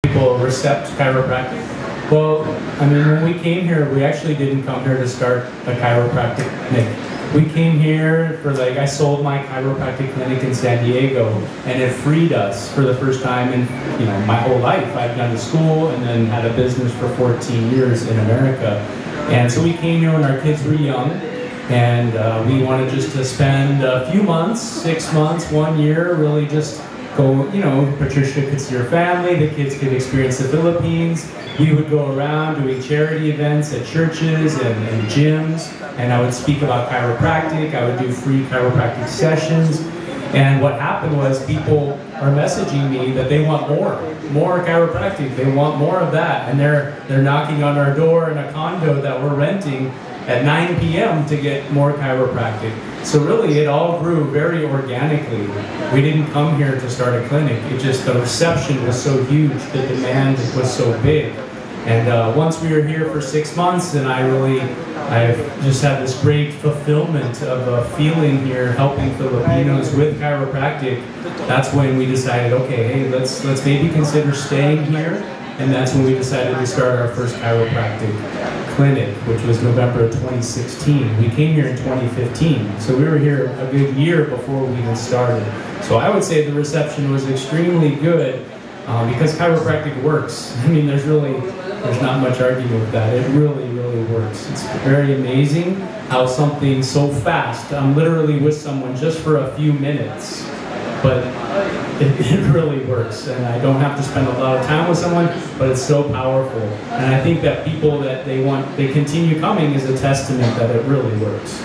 People recept chiropractic? Well, I mean, when we came here, we actually didn't come here to start a chiropractic clinic. We came here for I sold my chiropractic clinic in San Diego, and it freed us for the first time in my whole life. I've gone to school and then had a business for 14 years in America, and so we came here when our kids were young, and we wanted just to spend a few months, 6 months, 1 year, really just go, Patricia could see her family, the kids could experience the Philippines. We would go around doing charity events at churches and gyms, and I would speak about chiropractic. I would do free chiropractic sessions. And what happened was people are messaging me that they want more chiropractic. They want more of that. And they're knocking on our door in a condo that we're renting at 9 p.m. to get more chiropractic. So really, it all grew very organically. We didn't come here to start a clinic. It just, the reception was so huge, the demand was so big. And once we were here for 6 months, and I've just had this great fulfillment of a feeling here helping Filipinos with chiropractic. That's when we decided, okay, hey, let's maybe consider staying here. And that's when we decided to start our first chiropractic clinic, which was November of 2016. We came here in 2015, so we were here a good year before we even started. So I would say the reception was extremely good because chiropractic works. I mean, there's not much argument with that. It really works. It's very amazing how something so fast, I'm literally with someone just for a few minutes, but it really works, and I don't have to spend a lot of time with someone, but it's so powerful. And I think that people that they continue coming is a testament that it really works.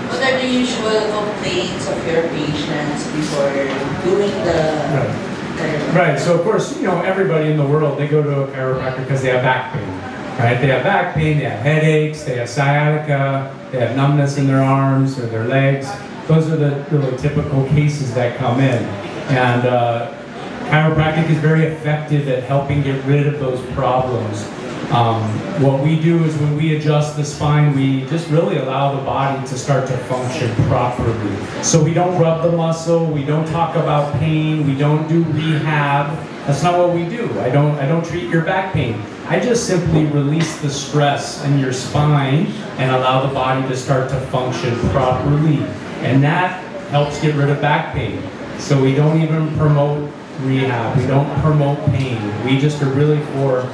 What are the usual complaints of your patients before doing the Right, so of course, everybody in the world, they go to a chiropractor because they have back pain. Right? They have back pain, they have headaches, they have sciatica, they have numbness in their arms or their legs. Those are the really typical cases that come in. And chiropractic is very effective at helping get rid of those problems. What we do is when we adjust the spine, we just really allow the body to start to function properly. So we don't rub the muscle, we don't talk about pain, we don't do rehab. That's not what we do. I don't treat your back pain. I just simply release the stress in your spine and allow the body to start to function properly. And that helps get rid of back pain. So we don't even promote rehab. We don't promote pain. We just are really for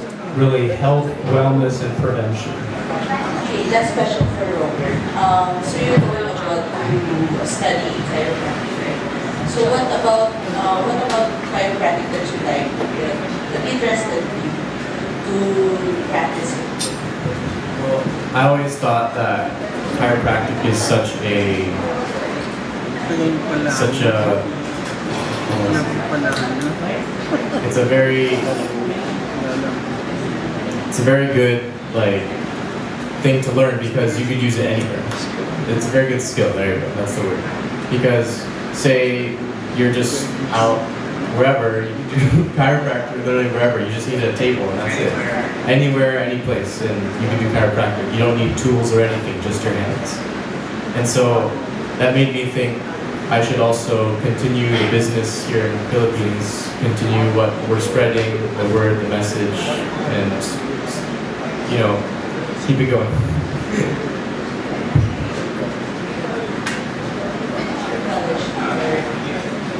health, wellness, and prevention. Okay, that's special for Robert. So you're going about to study chiropractic, right? So what about chiropractic that you like, that interested you to practice it? Well, I always thought that chiropractic is such a it's a very good thing to learn because you could use it anywhere. It's a very good skill. There you go. That's the word. Because say you're just out wherever, you can do chiropractic literally wherever. You just need a table and that's it. Anywhere, any place, and you can do chiropractic. You don't need tools or anything, just your hands. And so that made me think I should also continue the business here in the Philippines, continue what we're spreading, the word, the message, and keep it going.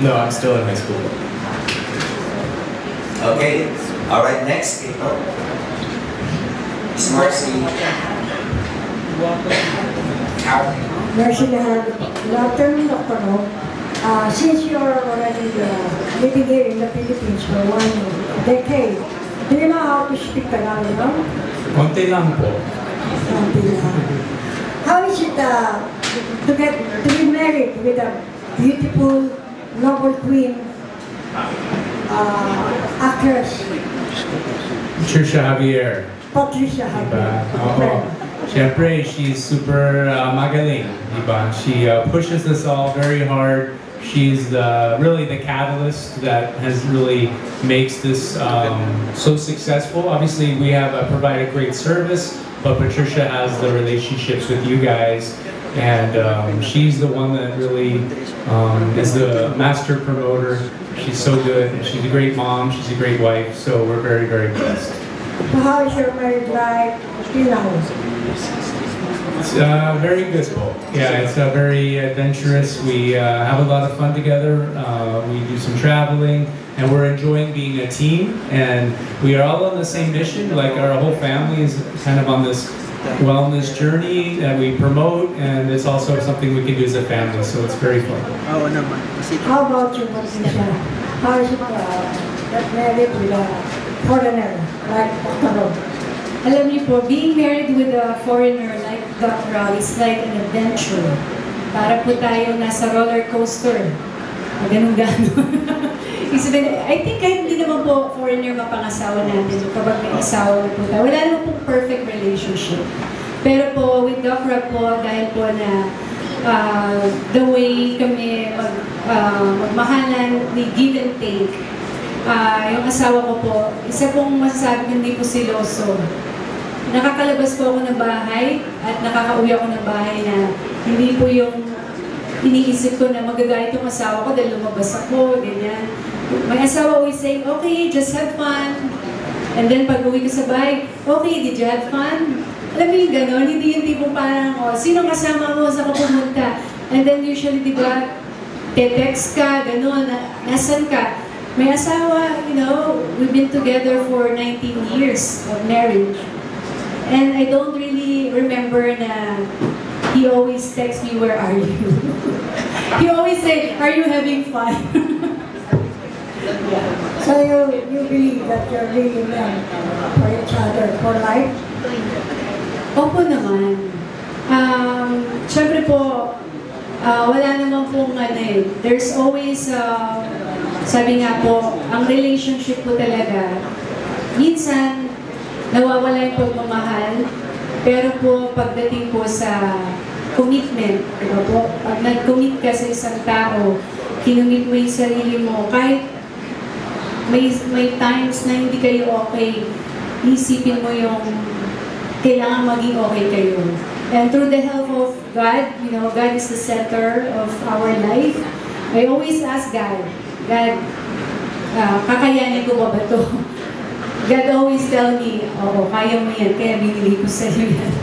No, I'm still in high school. Okay, all right, next. Miss Marcy. Mercy Lahad. Good afternoon, Dr. Rob. Since you're already living here in the Philippines for 1 decade, do you know how to speak Tagalog now? Konti lang po. How is it to be married with a beautiful, noble queen, actress? Patricia Javier. Patricia Javier. Siyempre, she's super magaling, diba? She pushes us all very hard. She's really the catalyst that has really makes this so successful. Obviously, we have provide a great service, but Patricia has the relationships with you guys, And she's the one that really is the master promoter. She's so good. She's a great mom. She's a great wife. So we're very, very blessed. So how is your married life till now? It's very good. Yeah, it's very adventurous. We have a lot of fun together. We do some traveling, and we're enjoying being a team. And we are all on the same mission. Like our whole family is kind of on this wellness journey that we promote, and it's also something we can do as a family. So it's very fun. How about you, Patricia? How is it get married with a foreigner like Dr. Rob? Alam niyo po, being married with a foreigner like Dr. Rob is like an adventure. Para po tayo nasa roller coaster. Ganun-ganon. I think kahit hindi naman po foreigner mapangasawa natin kapag may asawa na po tayo. Wala naman po perfect relationship. Pero po, with Dr. Rob po, dahil po na the way kami magmahalan, we give and take. Yung asawa ko po, isa pong masasabi hindi po siloso. Nakakalabas po ako ng bahay at nakakauwi ako ng bahay na hindi po yung iniisip ko na magagaya itong asawa ko dahil lumabas ako, ganyan. My asawa always saying, okay, just have fun. And then pag uwi ko sa bahay, okay, did you have fun? Alam mo yung gano'n, hindi yung tipong parang, sino kasama mo, saan ka pumunta? And then usually, di ba, te-text ka, gano'n, nasan ka? May asawa, you know, we've been together for 19 years of marriage. And I don't really remember na he always texts me, where are you? He always say, are you having fun? Yeah. So you believe that you're really meant for each other for life? Opo naman. Siyempre po, wala naman pong there's always, sabi nga po, ang relationship po talaga, minsan, nawawala yung pagmamahal, pero po pagdating po sa commitment, diba po? Pag nag-commit ka sa isang tao, kinumit mo yung sarili mo, kahit may times na hindi kayo okay, isipin mo yung kailangan maging okay kayo. And through the help of God, you know, God is the center of our life. I always ask God, kakayanin ko ba to? God always tell me, oo, kaya mo yan, kaya binili ko sa iyo yan.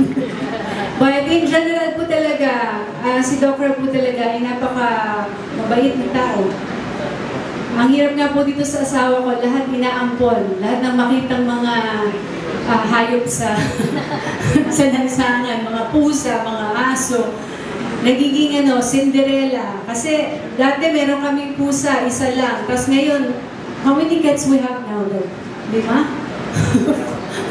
But in general po talaga, si Dr. po talaga ay napaka-mabait na tao. Ang hirap nga po dito sa asawa ko, lahat inaampon, lahat ng makitang mga hayop sa sa lansangan, mga pusa, mga aso, nagiging Cinderella. Kasi dati meron kaming pusa, isa lang. Tapos ngayon, how many cats we have now? 5?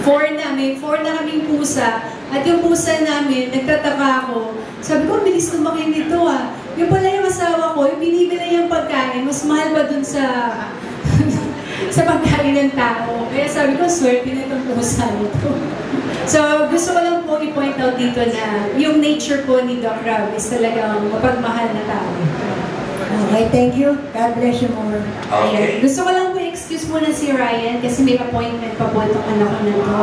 4 na. May 4 na kaming pusa. At yung pusa namin, nagtataka ako. Sabi ko, bilis lumaki nito ah. Yung pala yung asawa ko, yung binibila yung pagkain, mas mahal pa dun sa sa pagkain ng tao. Kaya sabi ko, swerte na itong pusa nito. So, gusto ko lang po i-point out dito na yung nature po ni Doc Rob is talagang mapagmahal na tao. Okay, thank you. God bless you more. Okay. Ayan. Gusto ko lang po excuse muna si Ryan kasi may appointment pa po itong anak ko na to.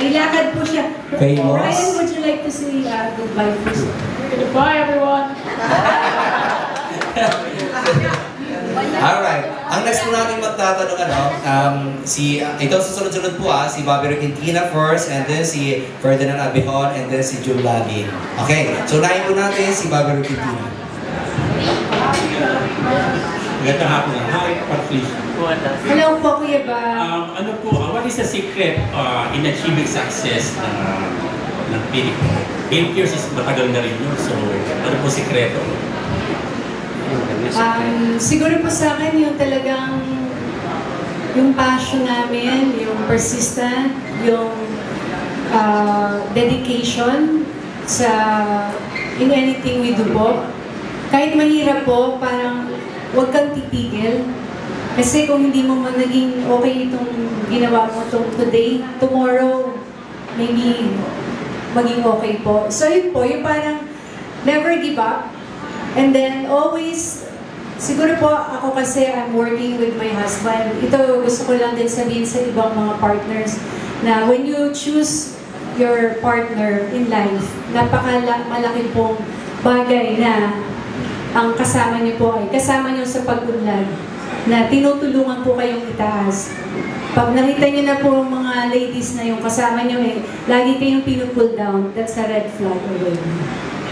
May lakad po siya. Famous. Ryan, would you like to say goodbye first? Goodbye, everyone! Alright. Ang next po natin magtatanong, ito susunod-sunod po si Bobby Requintina first, and then si Ferdinand Abihon, and then si June Lagin. Okay, so unahin po natin si Bobby Requintina. Magandang hapon na. Hi, Patricia. Hello po, Kuya Ba. What is the secret in achieving success ng Pilipino? 8 years is matagal na rin yun. So, ano po sikreto? Siguro po sa akin yung talagang yung passion namin, yung persistent, yung dedication sa in anything we do po. Kahit mahirap po, parang huwag kang titigil. Kasi kung hindi mo naging okay itong ginawa mo today, tomorrow, maybe maging okay po. So yun po, yung parang never give up. And then always, siguro po ako kasi I'm working with my husband. Ito gusto ko lang din sabihin sa ibang mga partners na when you choose your partner in life, malaki pong bagay na ang kasama niyo po ay kasama niyo sa pag-unlad, na tinutulungan po kayong itaas. Pag nakita niyo na po mga ladies na yung kasama niyo lagi kayong pinupull down, that's a red flag already.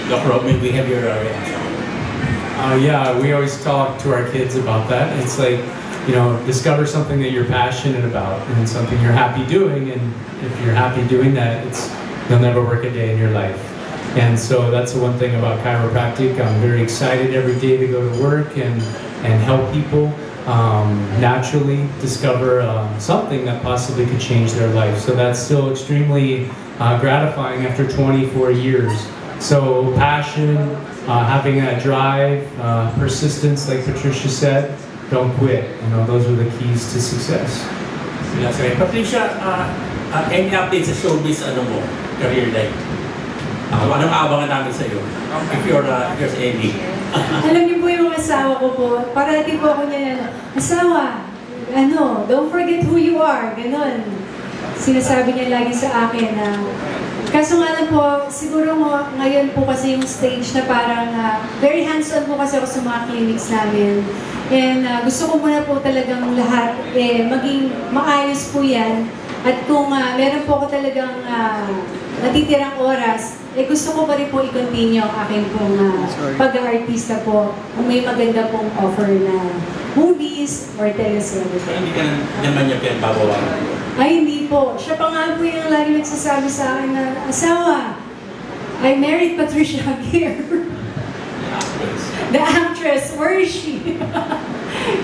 Doc Rob, may we have your reaction? Yeah, we always talk to our kids about that. It's like, you know, discover something that you're passionate about and something you're happy doing. And if you're happy doing that, you'll never work a day in your life. And so that's the one thing about chiropractic. I'm very excited every day to go to work and help people naturally discover something that possibly could change their life. So that's still extremely gratifying after 24 years. So passion, having a drive, persistence, like Patricia said, don't quit. You know, those are the keys to success. Yes, right. Patricia, any updates sa showbiz, career life? Anong aabangan namin sa iyo? If you're Eddie. Alam niyo po yung asawa ko po, parati po ako niya, asawa, don't forget who you are, ganon. Sinasabi niya lagi sa akin na, kaso nga lang po, siguro ngayon po kasi yung stage na parang very hands-on po kasi ako sa mga clinics namin. And gusto ko muna po talagang lahat, maging maayos po yan. At kung meron po ako talagang natitirang oras, gusto ko pa rin po i-continue ang aking pong pag-aartista po kung may maganda pong offer na movies or teleserye. Hindi ka naman niya pinagbabawalan? Ay, hindi po. Siya pa nga po yung lagi nagsasabi sa akin na, asawa, I married Patricia Aguirre. The actress, where is she?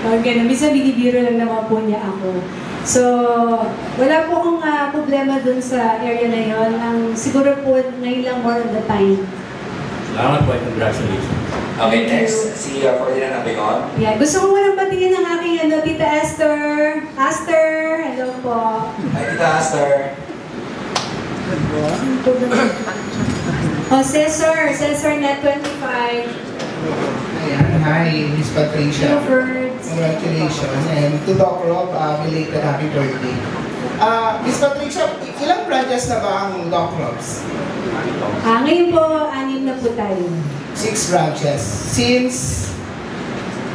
Okay, minsan binibiro lang naman po niya ako. So, wala po akong problema dun sa area na yun. Siguro po, ngayon lang more of the time. Salamat po, congratulations. Okay, next, si Ferdinand Abengon. Yeah, gusto ko munang batiin ang aking Tita Esther. Esther, hello po. Hi, Tita Esther. Cesar Net 25. Ayan, hi, Miss Patricia. Hello, Ferds. Congratulations. And to Doc Rob, belated happy birthday. Miss Patricia, ilang branches na ba ang Doc Rob's? Ngayon po, 6 na po tayo. 6 branches. Since,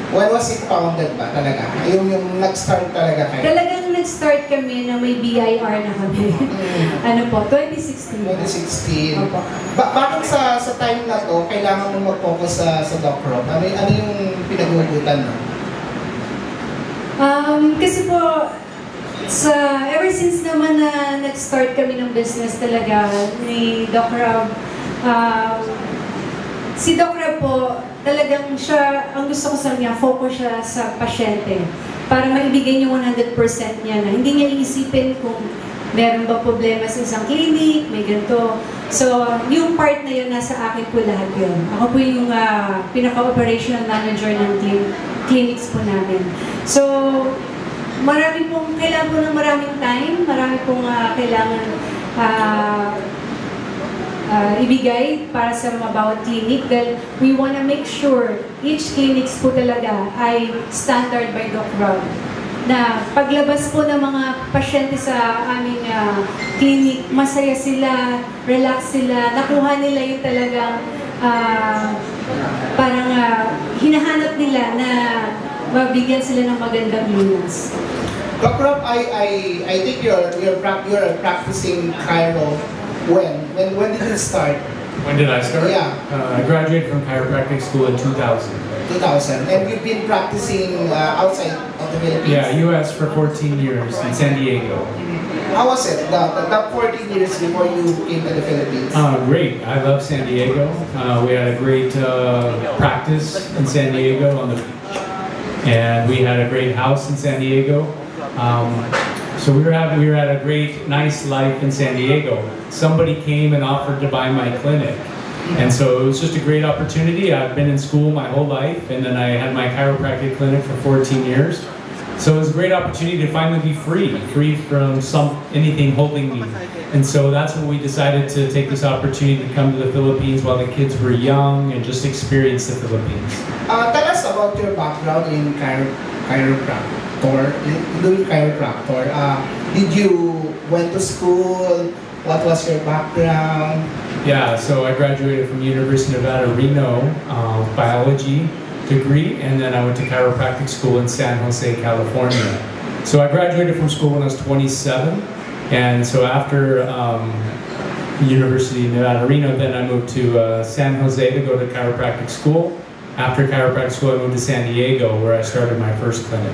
when was it founded ba talaga? Yung nag-start talaga kayo? Talagang nag-start kami na may BIR na kami. 2016. 2016. Opo. Bakit sa time na to, kailangan mo mag-focus sa Doc Rob? Ano yung pinag-uugutan mo? Kasi po, ever since naman na nag-start kami ng business talaga ni Doc Rob, si Doc Rob po, talagang siya, ang gusto ko sa kanya, focus siya sa pasyente para maibigay niyo 100% niya na hindi niya iisipin kung meron ba problema sa isang clinic, may ganito. So, yung part na yun, nasa akin po lahat yun. Ako po yung pinaka-operational manager ng clinics po namin. So, marami pong, kailangan po ng maraming time, marami pong kailangan ibigay para sa mga bawat clinic dahil we wanna make sure each clinics po talaga ay standard by Doc Rob. Na paglabas po ng mga pasyente sa aming clinic, masaya sila, relax sila, nakuha nila yung talagang parang hinahanap nila na mabigyan sila ng magandang lunas. Doc Rob, I think you're practicing chiro when did you start? When did I start? Yeah. I graduated from chiropractic school in 2000. 2000. And you've been practicing outside of the Philippines? Yeah, U.S. for 14 years in San Diego. How was it, the 14 years before you came to the Philippines? Great. I love San Diego. We had a great practice in San Diego on the beach. And we had a great house in San Diego. So we were at a great, nice life in San Diego. Somebody came and offered to buy my clinic. And so it was just a great opportunity. I've been in school my whole life, and then I had my chiropractic clinic for 14 years. So it was a great opportunity to finally be free from anything holding me. And so that's when we decided to take this opportunity to come to the Philippines while the kids were young and just experience the Philippines. Tell us about your background in chiropractor. Did you went to school What was your background? Yeah, so I graduated from University of Nevada, Reno, biology degree, and then I went to chiropractic school in San Jose, California. So I graduated from school when I was 27, and so after University of Nevada, Reno, then I moved to San Jose to go to chiropractic school. After chiropractic school, I moved to San Diego, where I started my first clinic.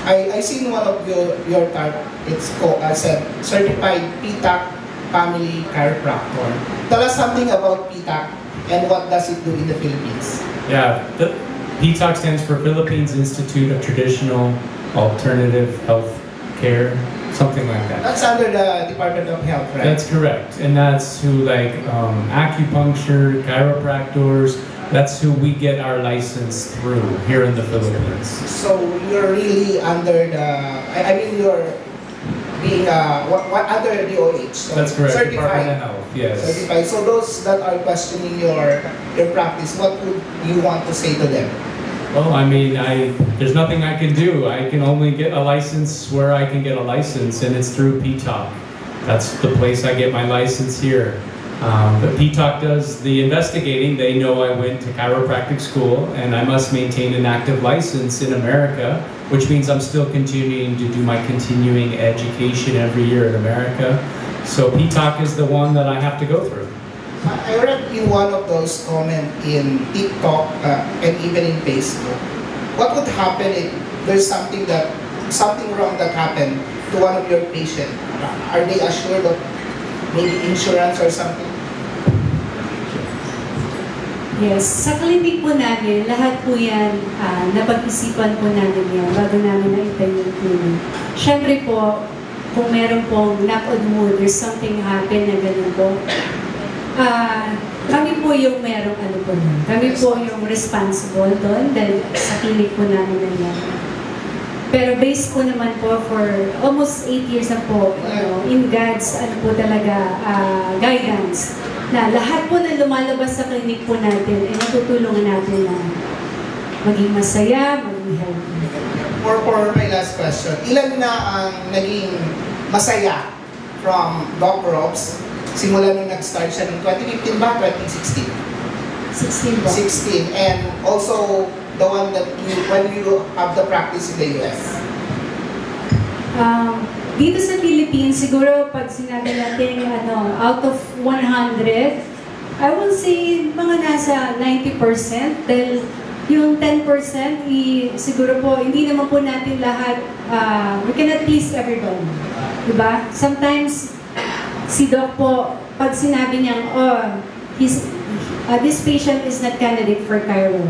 I seen one of your type. It's called as a certified PTAC family chiropractor. Tell us something about PTAC and what does it do in the Philippines? Yeah, the PTAC stands for Philippines Institute of Traditional Alternative Health Care, something like that. That's under the Department of Health, right? That's correct, and that's who like acupuncture, chiropractors. That's who we get our license through here in the Philippines. So you're really under the, I mean you're being what under DOH? So That's correct, certified. Department of Health, yes. Certified. So those that are questioning your practice, what would you want to say to them? Well, I mean, there's nothing I can do. I can only get a license where I can get a license, and it's through PTAC. That's the place I get my license here. But PTAC does the investigating. They know I went to chiropractic school, and I must maintain an active license in America, which means I'm still continuing to do my continuing education every year in America. So PTAC is the one that I have to go through. I read in one of those comments in TikTok and even in Facebook. What would happen if there's something wrong that happened to one of your patients? Are they assured of maybe insurance or something? Yes, sa clinic po namin, lahat po yan, napag-isipan po namin yan bago namin na-itayo yung clinic. Siyempre po, kung meron pong knock on wood, there's something happen na ganun po, kami po yung merong ano po nun. Kami po yung responsible doon dahil sa clinic po namin na yan. Pero based po naman po for almost 8 years na po, in God's ano po talaga, guidance, na lahat po na lumalabas sa clinic po natin ay natutulungan natin na maging masaya, maging healthy. For my last question, ilan na ang naging masaya from Doc Robs simula nung nag-start siya noong 2015 ba? 2016? 16 po. 16. And also, the one that when you have the practice in the US? Dito sa Philippines, siguro pag sinabi natin out of 100, I will say mga nasa 90% dahil yung 10% siguro po, hindi naman po natin lahat, we cannot please everybody. Diba? Sometimes, si Doc po, pag sinabi niyang, this patient is not candidate for chiro.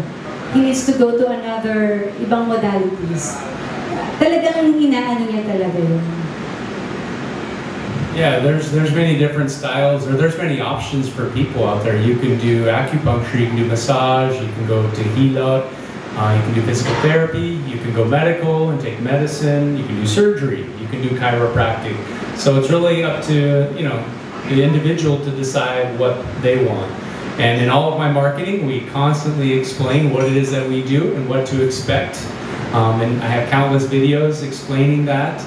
He needs to go to another ibang modalities. Talagang inaano niya talaga yun. Yeah, there's many different styles, or there's many options for people out there. You can do acupuncture, you can do massage, you can go to Hilot, you can do physical therapy, you can go medical and take medicine, you can do surgery, you can do chiropractic. So it's really up to, the individual to decide what they want. And in all of my marketing, we constantly explain what it is that we do and what to expect. And I have countless videos explaining that.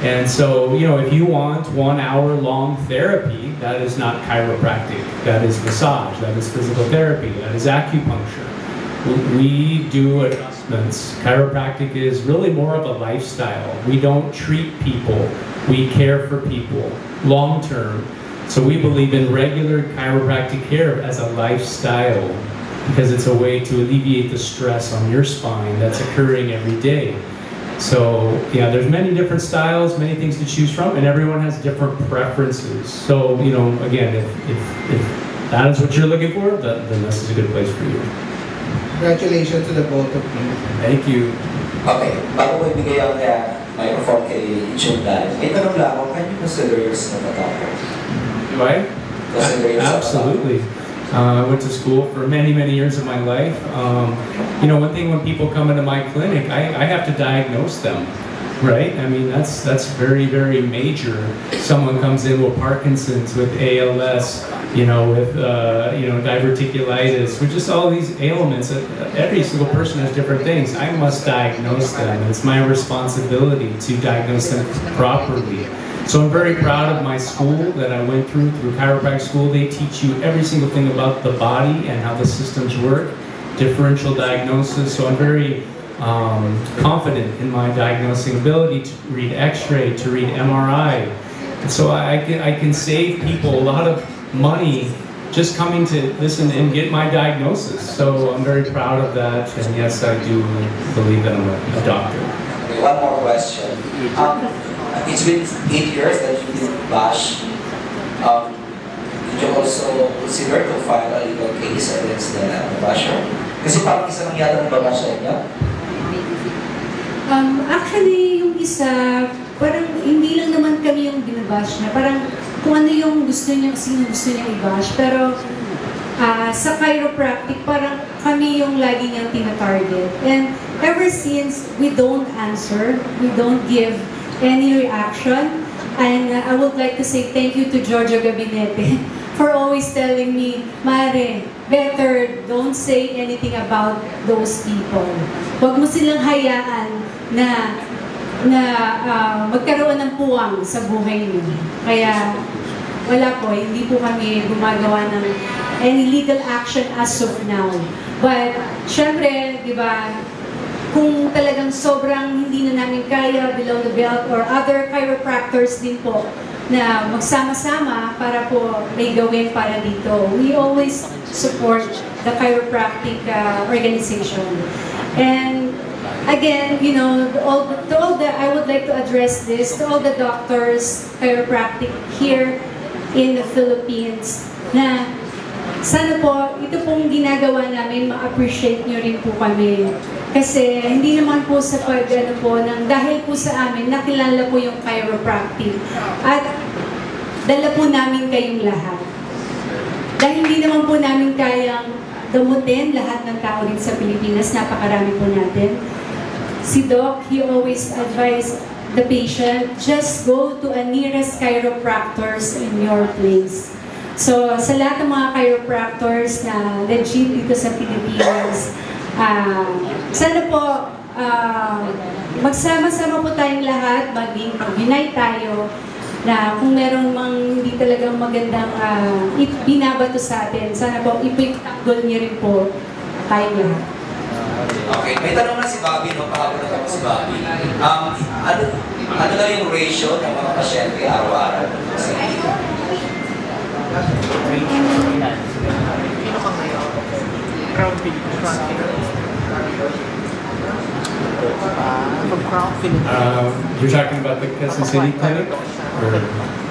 And so, if you want 1 hour long therapy, that is not chiropractic. That is massage, that is physical therapy, that is acupuncture. We do adjustments. Chiropractic is really more of a lifestyle. We don't treat people, we care for people long term. So we believe in regular chiropractic care as a lifestyle because it's a way to alleviate the stress on your spine that's occurring every day. So yeah, there's many different styles, many things to choose from, and everyone has different preferences. So, again, if that is what you're looking for, then this is a good place for you. Congratulations to the both of you. Thank you. Okay, bago ko ibigay ang microphone kay Jundan, may tanong lang ako, can you consider yourself a doctor? Do I? Absolutely. I went to school for many, many years of my life. One thing when people come into my clinic, I have to diagnose them, right? I mean, that's very, very major. Someone comes in with Parkinson's, with ALS, with diverticulitis, with just all these ailments. Every single person has different things. I must diagnose them. It's my responsibility to diagnose them properly. So I'm very proud of my school that I went through chiropractic school. They teach you every single thing about the body and how the systems work, differential diagnosis. So I'm very confident in my diagnosing ability to read X-ray, to read MRI. And so I can save people a lot of money just coming to listen and get my diagnosis. So I'm very proud of that, and yes, I do believe that I'm a doctor. Okay, one more question. It's been 8 years that you did BASH. Did you also consider to file a legal case against the basher? Kasi parang isa lang yata ng babash sa inyo. Actually, yung isa, parang hindi lang naman kami yung binabash niya. Parang kung ano yung gusto niya, sino gusto niya i-bash. Pero sa chiropractic, parang kami yung lagi niyang tina-target. And ever since, we don't answer, we don't give any reaction. And I would like to say thank you to Giorgio Gabinete for always telling me, Mare, better don't say anything about those people. Huwag mo silang hayaan na magkaroon ng puwang sa buhay niyo. Kaya wala po, hindi po kami gumagawa ng any legal action as of now. But syempre, di ba, kung talagang sobrang hindi na namin kaya below the belt or other chiropractors din po na magsama-sama para po may gawin para dito. We always support the chiropractic organization. And again, you know, I would like to address this to all the doctors, chiropractic here in the Philippines, na sana po, ito pong ginagawa namin, ma-appreciate nyo rin po kami. Kasi hindi naman po sa pag-ano po, dahil po sa amin, nakilala po yung chiropractic. At dala po namin kayong lahat. Dahil hindi naman po namin kayang gamutin lahat ng tao rin sa Pilipinas, napakarami po natin. Si Doc, he always advised the patient, just go to a nearest chiropractors in your place. So, sa lahat ng mga chiropractors na legit dito sa Pilipinas, sana po, magsama-sama po tayong lahat, mag-unite tayo, na kung meron mang hindi talagang magandang binabato sa atin, sana po ipagtanggol niyo rin po tayong lahat. Okay, may tanong na si Bobby, no? Pakapon na ako si Bobby. Ano na yung ratio ng mga pasyente araw-araw sa inyo? You're talking about the Quezon City clinic? Or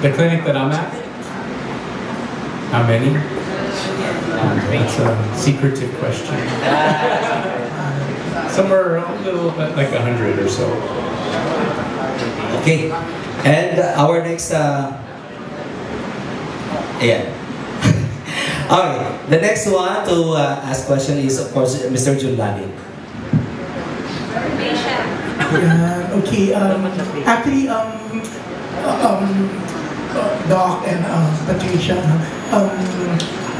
the clinic that I'm at? How many? That's a secretive question. Somewhere a little bit like 100 or so. Okay. And our next yeah. Okay. The next one to ask question is of course Mr. Junlani. Okay. Actually, Doc and Patricia,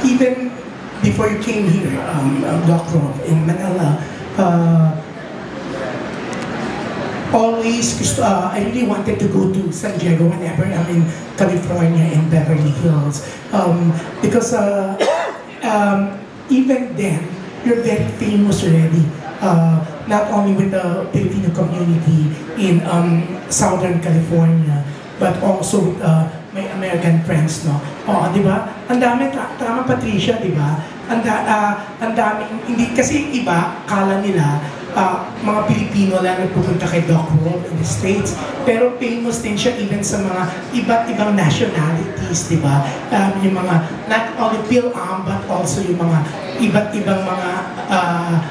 even before you came here, Doc Rob, in Manila, always, I really wanted to go to San Diego whenever I'm in California, in Beverly Hills, because even then, you're very famous already, not only with the Filipino community in Southern California, but also with my American friends, no? Di ba? Ang dami, tama Patricia, di ba? Ang dami, hindi, kasi iba, kala nila, mga Pilipino lang nagpupunta kay Doc Rob in the States, pero famous din siya even sa mga iba't ibang nationalities, di ba? Yung mga, not only Phil-Am, but also yung mga iba't ibang mga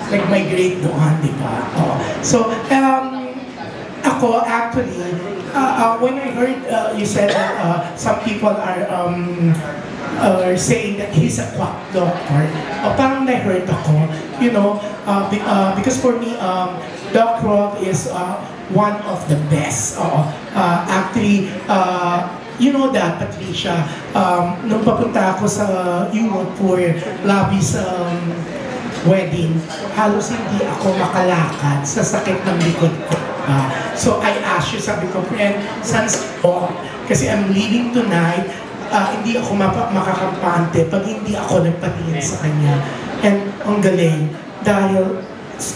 nag-migrate doon, di ba? So, ako actually, when I heard you said that some people are saying that he's a quack doctor, parang na-hurt ako, you know, because for me, Doc Rob is one of the best. Actually, you know that, Patricia, nung papunta ako sa Europe for Labi's wedding, halos hindi ako makalakad sa sakit ng likod ko. So I asked you, sabi ko, friend, saan si Doc? Kasi I'm leaving tonight, hindi ako makakampante pag hindi ako nagpatingin sa kanya. And ang galing, dahil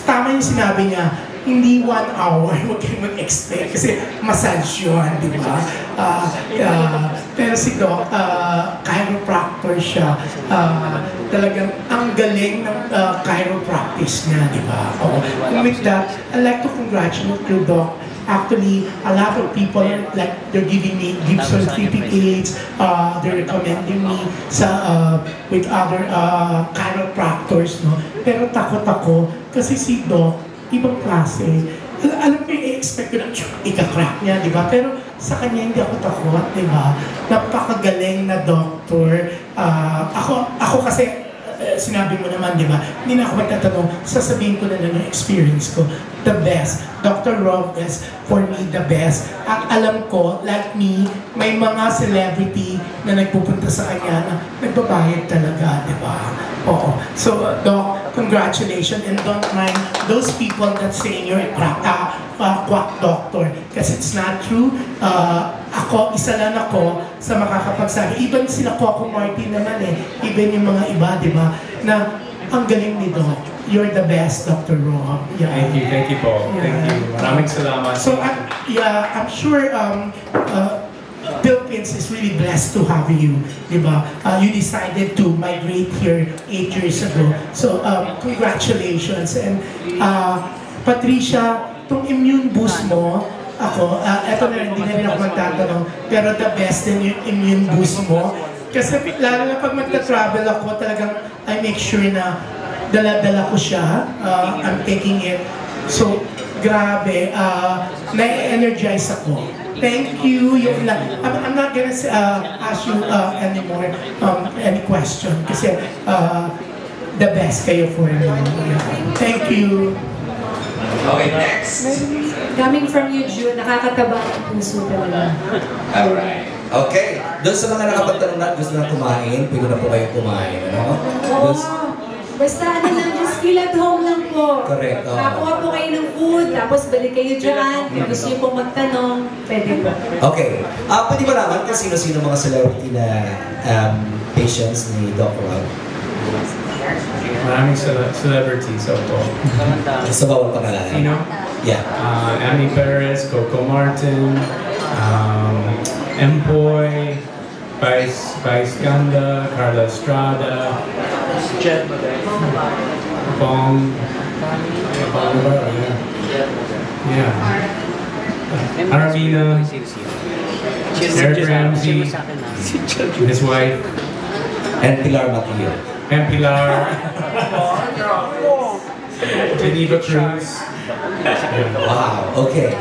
tama yung sinabi niya, hindi 1 hour, huwag kayong mag-expect kasi massage yun, di ba? Pero si Doc, chiropractor siya. Talagang ang galing ng chiropractic niya, di ba? And with that, I'd like to congratulate you, Doc. Actually, a lot of people, like, they're giving me Gibson 3PH, they're recommending me with other chiropractors, no? Pero takot ako, kasi si Doc, ibang klase. Alam ko yung i-expect ko na ika-crack niya, di ba? Pero sa kanya hindi ako takot, di ba? Napakagaling na doctor. Ako kasi, sinabi mo naman, di ba? Hindi na ako magtatanong, sasabihin ko na yung experience ko. The best. Dr. Rob is, for me, the best. At alam ko, like me, may mga celebrity na nagpupunta sa kanya na nagbabayad talaga, di ba? Oo. So, Doc, congratulations, and don't mind those people that say you're a quack doctor. Kasi it's not true. Isa lang ako sa makakapagsabi. Even sila Coco Martin naman even yung mga iba, di ba? Na ang galing ni Doc. You're the best, Dr. Rob. Yeah. Thank you, Paul. Yeah. Thank you. Maraming salamat. So, I'm sure Philippines is really blessed to have you, di ba? You decided to migrate here 8 years ago. So, congratulations. And Patricia, itong immune boost mo, eto na hindi na rin ako magtatanong, pero the best din yung immune boost mo. Kasi lalo na pag magta-travel ako, talagang I make sure na dala-dala ko siya. I'm taking it. So, grabe, na-energize ako. Thank you. I'm not gonna ask you anymore any question kasi the best kayo for me. Thank you. Okay, next. Coming from you, June, nakakataba ang puso talaga. Alright. Okay. Doon sa mga nakapagtanong na gusto na kumain, pwede na po kayo kumain. Ano? Oo. Basta lang, just feel at home lang po. Correct. Kakuha po kayo ng food, tapos balik kayo dyan. Kung gusto niyo pong magtanong, pwede po. Okay. Pwede ba naman kung sino-sino mga celebrity na patients ni Doc Rob? Maraming celebrities, po. Sa bawal pangalanan? Sino? Yeah. Annie Perez, Coco Martin, Empoy, Vice Ganda, Carla Estrada, Bong, yeah. Armina, Eric Ramsey, his wife, and Pilar Mateo. and Pilar, Geneva Cruz. Wow, okay.